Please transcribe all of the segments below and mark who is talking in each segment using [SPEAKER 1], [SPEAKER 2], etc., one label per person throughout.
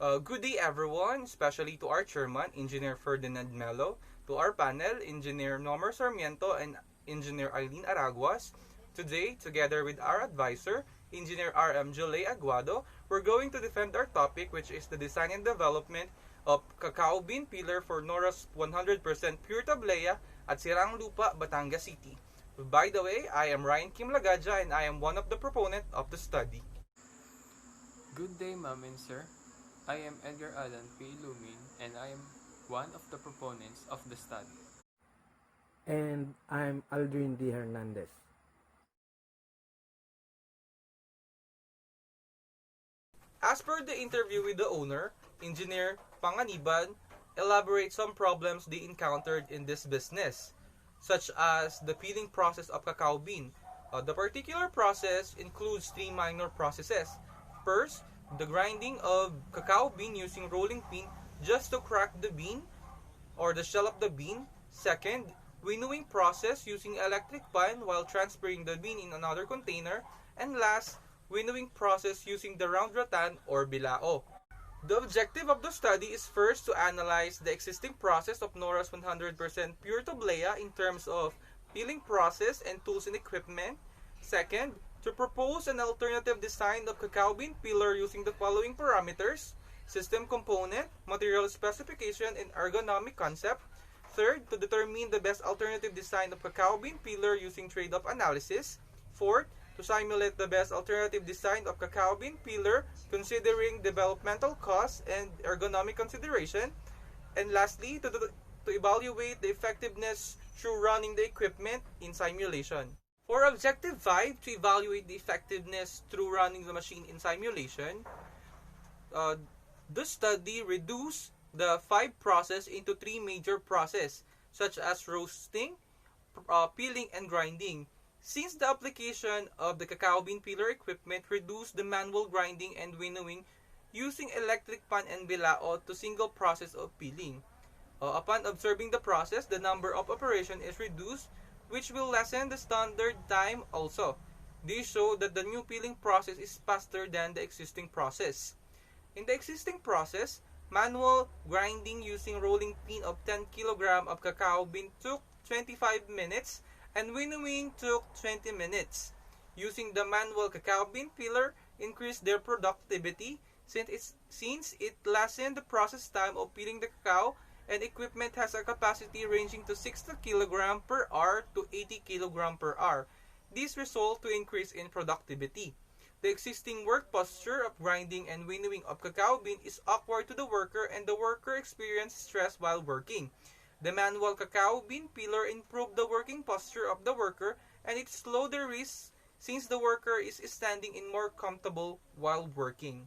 [SPEAKER 1] Good day everyone, especially to our chairman, Engineer Ferdinand Melo, to our panel, Engineer Nomer Sarmiento and Engineer Eileen Araguas. Today, together with our advisor, Engineer R.M. Jolay Aguado, we're going to defend our topic, which is the design and development of cacao bean peeler for Nora'S 100% pure Tablea at Siranglupa, Batangas City. By the way, I am Ryan Kim Lagaja and I am one of the proponent of the study.
[SPEAKER 2] Good day, ma'am and sir. I am Edgar Alan P. Lumin and I am one of the proponents of the study.
[SPEAKER 3] And I'm Aldrin D. Hernandez.
[SPEAKER 1] As per the interview with the owner, Engineer Panganiban elaborates some problems they encountered in this business, such as the peeling process of cacao bean. The particular process includes three minor processes. First, the grinding of cacao bean using rolling pin just to crack the bean or the shell of the bean. Second, winnowing process using electric pan while transferring the bean in another container. And last, winnowing process using the round rattan or bilao. The objective of the study is first to analyze the existing process of Nora'S 100% pure Tablea in terms of peeling process and tools and equipment. Second, to propose an alternative design of cacao bean peeler using the following parameters: system component, material specification, and ergonomic concept. Third, to determine the best alternative design of cacao bean peeler using trade-off analysis. Fourth, to simulate the best alternative design of cacao bean peeler considering developmental costs and ergonomic consideration. And lastly, to evaluate the effectiveness through running the equipment in simulation. For Objective 5, to evaluate the effectiveness through running the machine in simulation, the study reduced the 5 process into 3 major processes, such as roasting, peeling, and grinding. Since the application of the cacao bean peeler equipment reduced the manual grinding and winnowing using electric pan and bilao to single process of peeling. Upon observing the process, the number of operation is reduced, which will lessen the standard time also. These show that the new peeling process is faster than the existing process. In the existing process, manual grinding using rolling pin of 10 kg of cacao bean took 25 minutes and winnowing took 20 minutes. Using the manual cacao bean peeler increased their productivity since it lessened the process time of peeling the cacao, and equipment has a capacity ranging to 60 kg per hour to 80 kg per hour. This result to increase in productivity. The existing work posture of grinding and winnowing of cacao bean is awkward to the worker and the worker experiences stress while working. The manual cacao bean peeler improved the working posture of the worker and it slowed the risk since the worker is standing in more comfortable while working.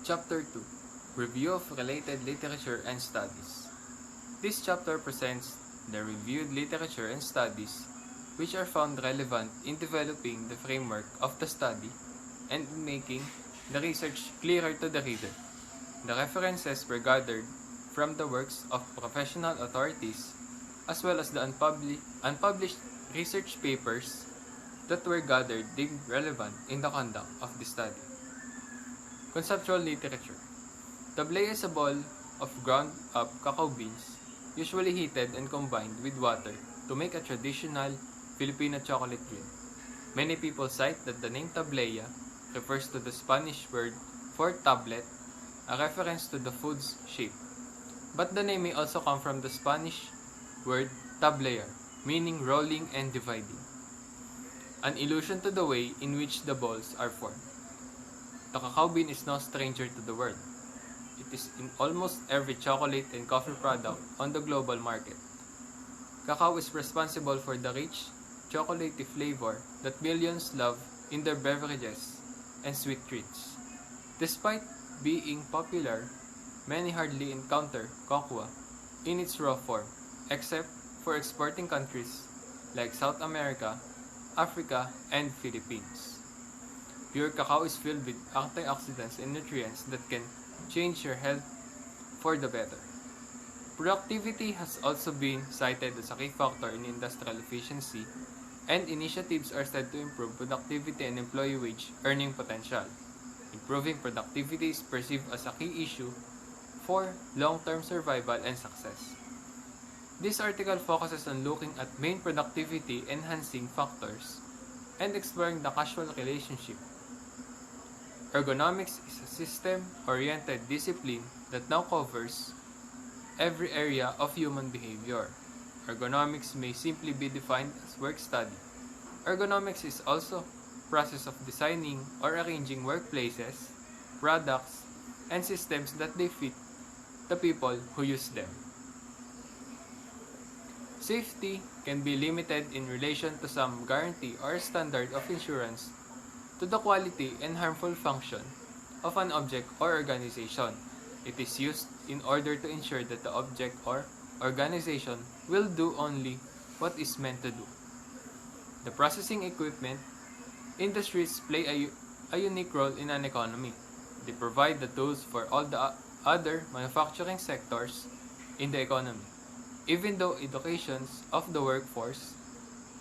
[SPEAKER 2] Chapter 2. Review of related literature and studies. This chapter presents the reviewed literature and studies which are found relevant in developing the framework of the study and in making the research clearer to the reader. The references were gathered from the works of professional authorities as well as the unpublished research papers that were gathered deemed relevant in the conduct of the study. Conceptual literature. Tablea is a ball of ground-up cacao beans usually heated and combined with water to make a traditional Filipino chocolate drink. Many people cite that the name Tablea refers to the Spanish word for tablet, a reference to the food's shape. But the name may also come from the Spanish word tablear, meaning rolling and dividing, an allusion to the way in which the balls are formed. The cacao bean is no stranger to the world. It is in almost every chocolate and coffee product on the global market. Cacao is responsible for the rich, chocolatey flavor that millions love in their beverages and sweet treats. Despite being popular, many hardly encounter cocoa in its raw form, except for exporting countries like South America, Africa, and Philippines. Pure cacao is filled with antioxidants and nutrients that can change your health for the better. Productivity has also been cited as a key factor in industrial efficiency, and initiatives are said to improve productivity and employee wage earning potential. Improving productivity is perceived as a key issue for long-term survival and success. This article focuses on looking at main productivity enhancing factors and exploring the causal relationship. Ergonomics is a system-oriented discipline that now covers every area of human behavior. Ergonomics may simply be defined as work study. Ergonomics is also the process of designing or arranging workplaces, products, and systems that they fit the people who use them. Safety can be limited in relation to some guarantee or standard of insurance to the quality and harmful function of an object or organization. It is used in order to ensure that the object or organization will do only what is meant to do. The processing equipment industries play a unique role in an economy. They provide the tools for all the other manufacturing sectors in the economy. Even though educations of the workforce,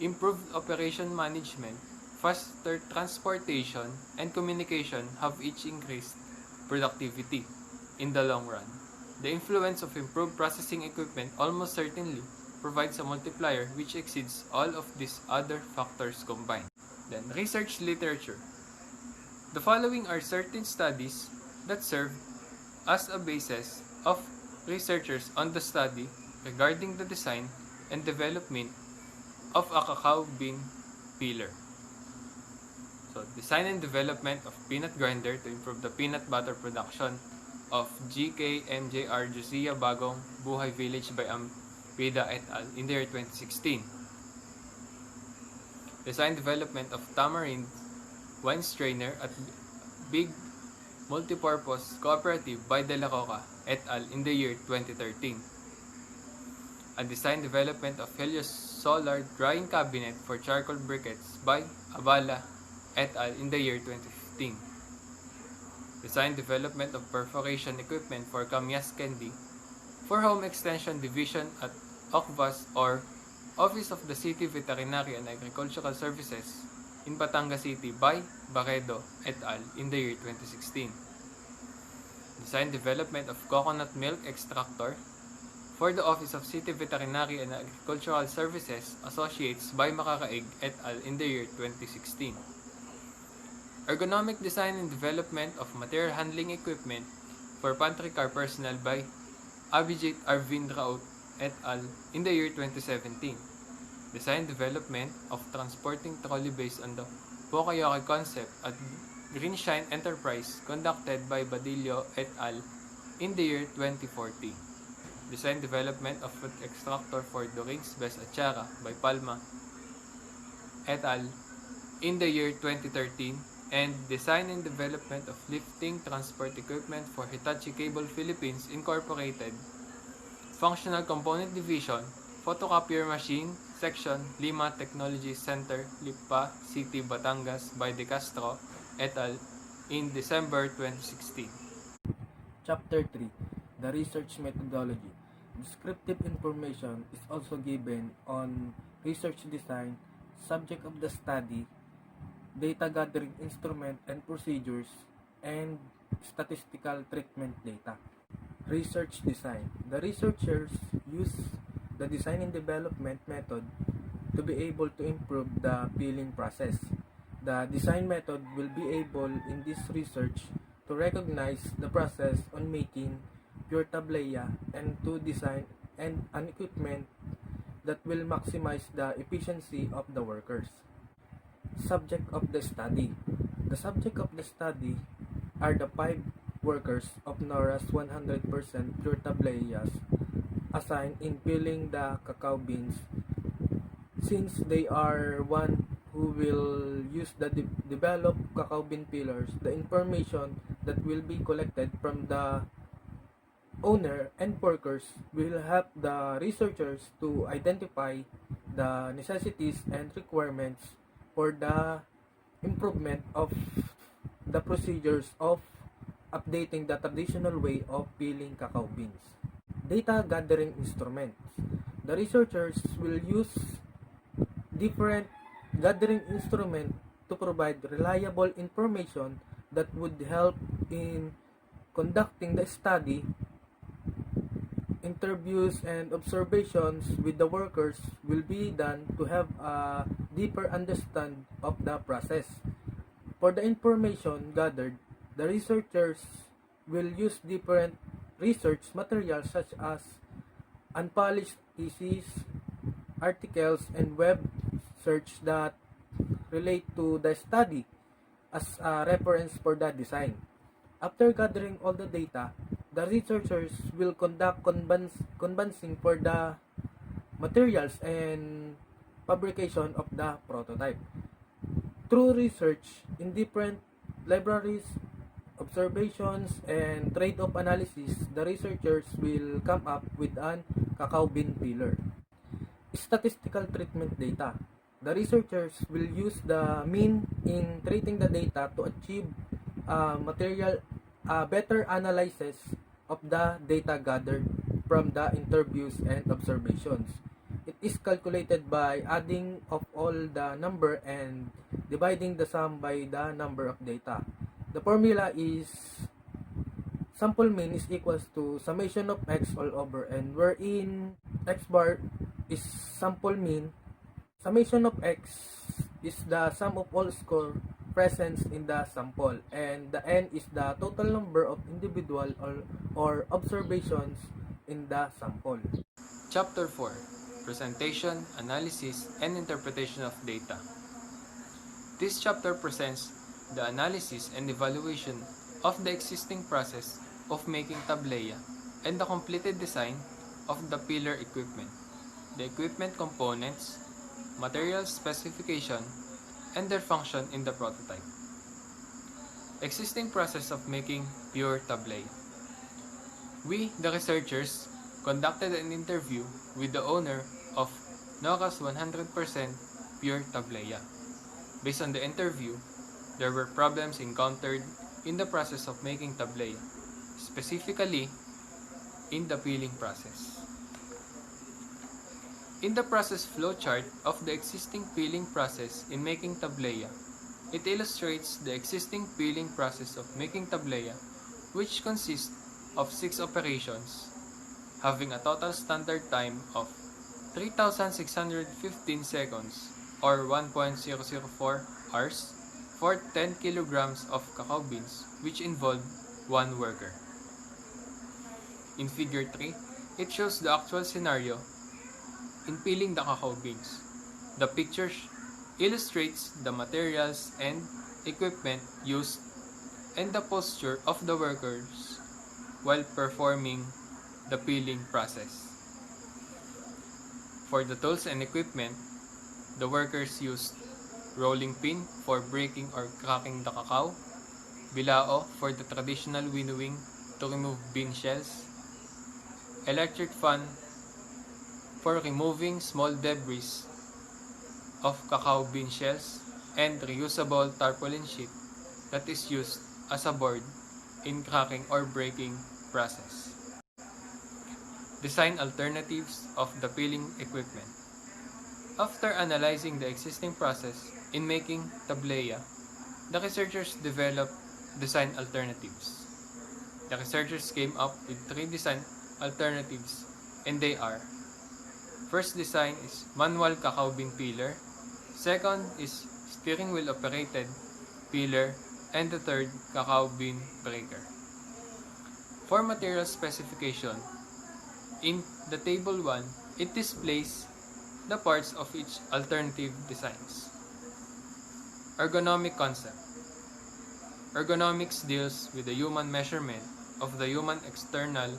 [SPEAKER 2] improved operation management, faster transportation, and communication have each increased productivity in the long run. The influence of improved processing equipment almost certainly provides a multiplier which exceeds all of these other factors combined. Then, research literature. The following are certain studies that serve as a basis of researchers on the study regarding the design and development of a cacao bean peeler. So, design and development of peanut grinder to improve the peanut butter production of GKMJR Josiah Bagong Buhay Village by Ampida et al. In the year 2016. Design development of tamarind wine strainer at Big Multipurpose Cooperative by De La Coca et al. In the year 2013. A design development of Helios Solar Drying Cabinet for Charcoal Briquettes by Abala et al. In the year 2015. Design development of perforation equipment for Kamyas Candy for Home Extension Division at OCVAS or Office of the City Veterinary and Agricultural Services in Batangas City by Barredo et al. In the year 2016. Design development of coconut milk extractor for the Office of City Veterinary and Agricultural Services Associates by Makakaig et al. In the year 2016. Ergonomic design and development of material handling equipment for pantry car personnel by Abhijit Arvind Raut et al. In the year 2017. Design development of transporting trolley based on the Pokayoke concept at Greenshine Enterprise conducted by Badillo et al. In the year 2014. Design development of food extractor for Dorings Best Achara by Palma et al. In the year 2013. And design and development of lifting transport equipment for Hitachi Cable Philippines Incorporated, Functional Component Division, Photocopier Machine, Section, Lima Technology Center, Lipa City, Batangas by De Castro et al. In December 2016.
[SPEAKER 3] Chapter 3. The Research Methodology. Descriptive information is also given on research design, subject of the study, data gathering instrument and procedures, and statistical treatment data. Research design. The researchers use the design and development method to be able to improve the peeling process. The design method will be able in this research to recognize the process on making pure tablea and to design an equipment that will maximize the efficiency of the workers. Subject of the study. The subject of the study are the 5 workers of Nora'S 100% pure tableas assigned in peeling the cacao beans. Since they are one who will use the developed cacao bean peelers, the information that will be collected from the owner and workers will help the researchers to identify the necessities and requirements for the improvement of the procedures of updating the traditional way of peeling cacao beans. Data gathering instruments. The researchers will use different gathering instruments to provide reliable information that would help in conducting the study. Interviews and observations with the workers will be done to have a deeper understanding of the process. For the information gathered, the researchers will use different research materials such as unpublished theses, articles, and web search that relate to the study as a reference for the design. After gathering all the data, the researchers will conduct convincing for the materials and fabrication of the prototype. Through research in different libraries, observations, and trade-off analysis, the researchers will come up with an cacao bean peeler. Statistical treatment data. The researchers will use the mean in treating the data to achieve better analysis of the data gathered from the interviews and observations. It is calculated by adding of all the number and dividing the sum by the number of data. The formula is sample mean is equals to summation of x all over, and wherein x bar is sample mean, summation of x is the sum of all score presence in the sample, and the n is the total number of individual or observations in the sample.
[SPEAKER 2] Chapter 4: Presentation, Analysis, and Interpretation of Data. This chapter presents the analysis and evaluation of the existing process of making tablea and the completed design of the peeler equipment, the equipment components, material specification, and their function in the prototype. Existing process of making pure tablea. We, the researchers, conducted an interview with the owner of Nora'S 100% pure tablea. Based on the interview, there were problems encountered in the process of making tablea, specifically in the peeling process. In the process flowchart of the existing peeling process in making tablea, it illustrates the existing peeling process of making tablea, which consists of 6 operations, having a total standard time of 3,615 seconds or 1.004 hours for 10 kilograms of cacao beans, which involved 1 worker. In Figure 3, it shows the actual scenario in peeling the cacao beans. The picture illustrates the materials and equipment used and the posture of the workers while performing the peeling process. For the tools and equipment, the workers used rolling pin for breaking or cracking the cacao, bilao for the traditional winnowing to remove bean shells, electric fan for removing small debris of cacao bean shells, and reusable tarpaulin sheet that is used as a board in cracking or breaking process. Design alternatives of the peeling equipment. After analyzing the existing process in making tablea, the researchers developed design alternatives. The researchers came up with 3 design alternatives, and they are: first design is manual cacao bean peeler, second is steering wheel operated peeler, and the third, cacao bean breaker. For material specification, in the table 1, it displays the parts of each alternative designs. Ergonomic concept. Ergonomics deals with the human measurement of the human external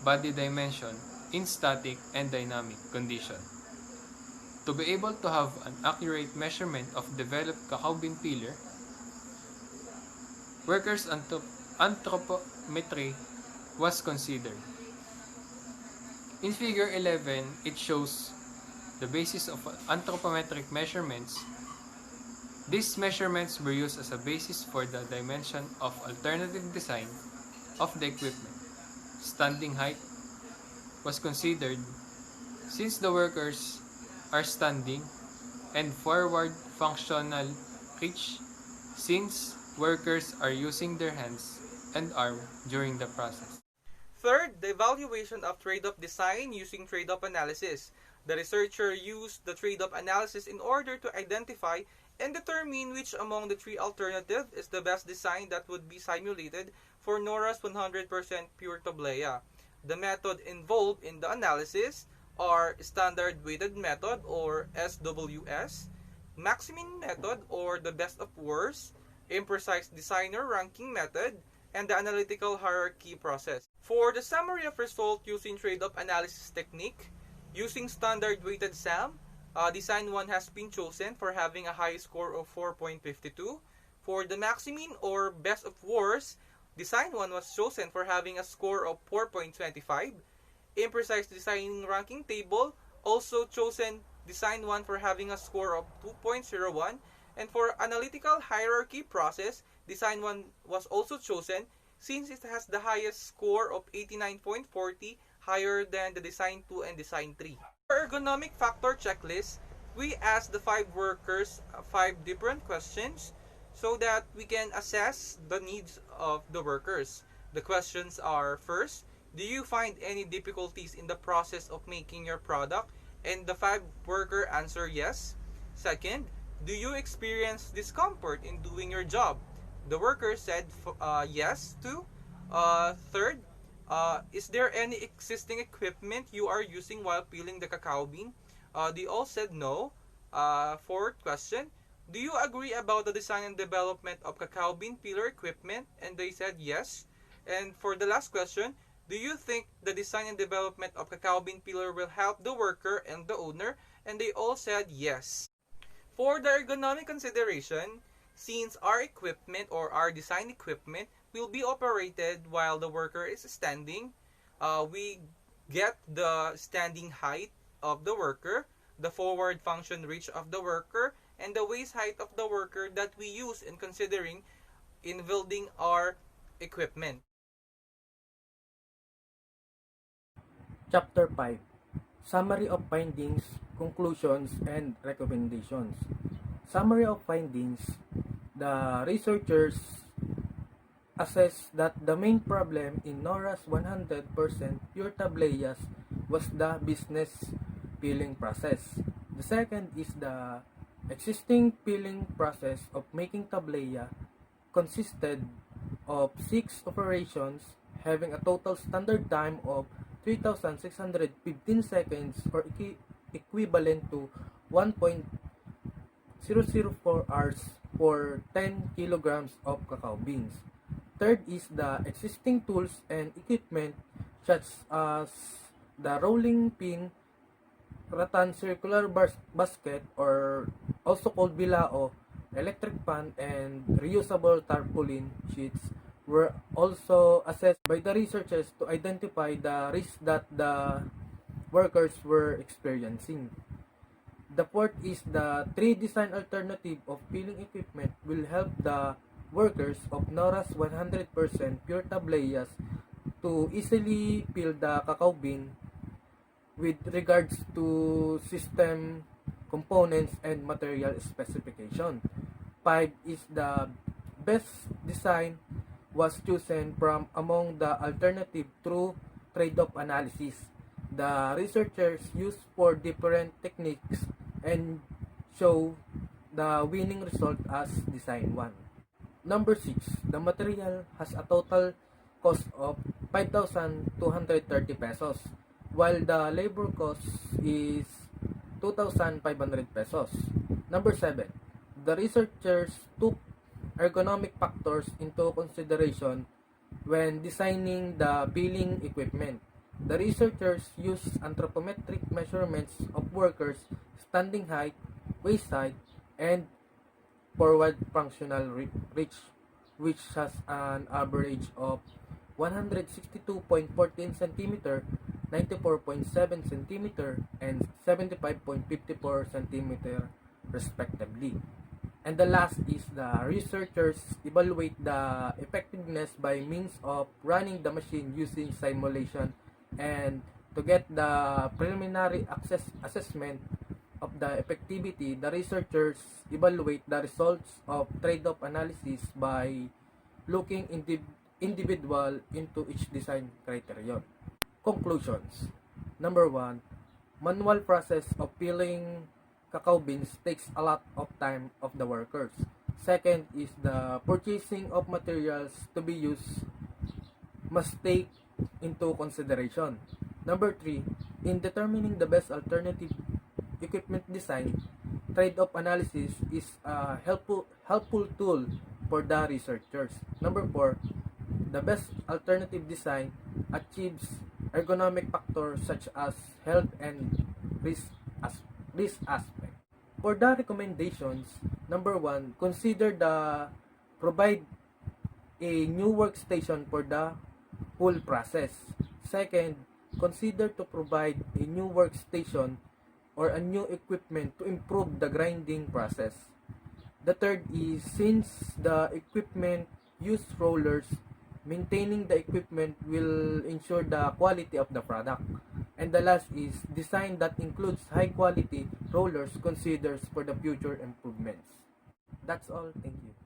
[SPEAKER 2] body dimension in static and dynamic condition. To be able to have an accurate measurement of developed cacao bean peeler, workers' anthropometry was considered. In Figure 11, it shows the basis of anthropometric measurements. These measurements were used as a basis for the dimension of alternative design of the equipment. Standing height was considered since the workers are standing, and forward functional reach since workers are using their hands and arm during the process.
[SPEAKER 1] Third, the evaluation of trade-off design using trade-off analysis. The researcher used the trade-off analysis in order to identify and determine which among the three alternatives is the best design that would be simulated for Nora'S 100% pure Tablea. The method involved in the analysis are standard weighted method or SWS, Maximin method or the best of worst, imprecise designer ranking method, and the analytical hierarchy process. For the summary of result using trade-off analysis technique, using standard weighted SAM, design 1 has been chosen for having a high score of 4.52. For the Maximin or best of worst, design 1 was chosen for having a score of 4.25. Imprecise design ranking table, also chosen design 1 for having a score of 2.01. And for analytical hierarchy process, design 1 was also chosen since it has the highest score of 89.40, higher than the design 2 and design 3. For ergonomic factor checklist, we asked the 5 workers 5 different questions so that we can assess the needs of the workers. The questions are: first, do you find any difficulties in the process of making your product? And the 5 worker answer yes. Second, do you experience discomfort in doing your job? The worker said yes to. Third, is there any existing equipment you are using while peeling the cacao bean? They all said no. Fourth question, do you agree about the design and development of cacao bean peeler equipment? And they said yes. And for the last question, do you think the design and development of cacao bean peeler will help the worker and the owner? And they all said yes. For the ergonomic consideration, since our equipment or our design equipment will be operated while the worker is standing, we get the standing height of the worker, the forward function reach of the worker, and the waist height of the worker that we use in considering in building our equipment.
[SPEAKER 3] Chapter 5. Summary of findings, conclusions, and recommendations. Summary of findings. The researchers assessed that the main problem in Nora'S 100% pure tableas was the business peeling process. The second is the existing peeling process of making tablea consisted of 6 operations having a total standard time of 3,615 seconds or equivalent to 1.004 hours for 10 kilograms of cacao beans. Third is the existing tools and equipment such as the rolling pin, rattan circular basket or also called bilao, electric fan, and reusable tarpaulin sheets were also assessed by the researchers to identify the risks that the workers were experiencing. The fourth is the 3 design alternative of peeling equipment will help the workers of Nora'S 100% pure tableas to easily peel the cacao bean with regards to system components and material specification. 5 is the best design was chosen from among the alternative through trade-off analysis. The researchers used 4 different techniques and show the winning result as design 1. Number 6, the material has a total cost of 5,230 pesos, while the labor cost is 2,500 pesos. Number 7, the researchers took ergonomic factors into consideration when designing the peeling equipment. The researchers used anthropometric measurements of workers' standing height, waist height, and forward functional reach, which has an average of 162.14 cm, 94.7 cm, and 75.54 cm respectively. And the last is the researchers evaluate the effectiveness by means of running the machine using simulation and to get the preliminary assessment of the effectivity, the researchers evaluate the results of trade-off analysis by looking individual into each design criterion. Conclusions. Number 1, manual process of peeling cacao beans takes a lot of time of the workers. Second is the purchasing of materials to be used must take into consideration. Number 3, in determining the best alternative equipment design, trade-off analysis is a helpful tool for the researchers. Number 4, the best alternative design achieves ergonomic factors such as health and risk aspect. For the recommendations, number 1, consider the provide a new workstation for the whole process. Second, consider to provide a new workstation or a new equipment to improve the grinding process. The third is, since the equipment use rollers, maintaining the equipment will ensure the quality of the product. And the last is, design that includes high quality rollers considers for the future improvements. That's all. Thank you.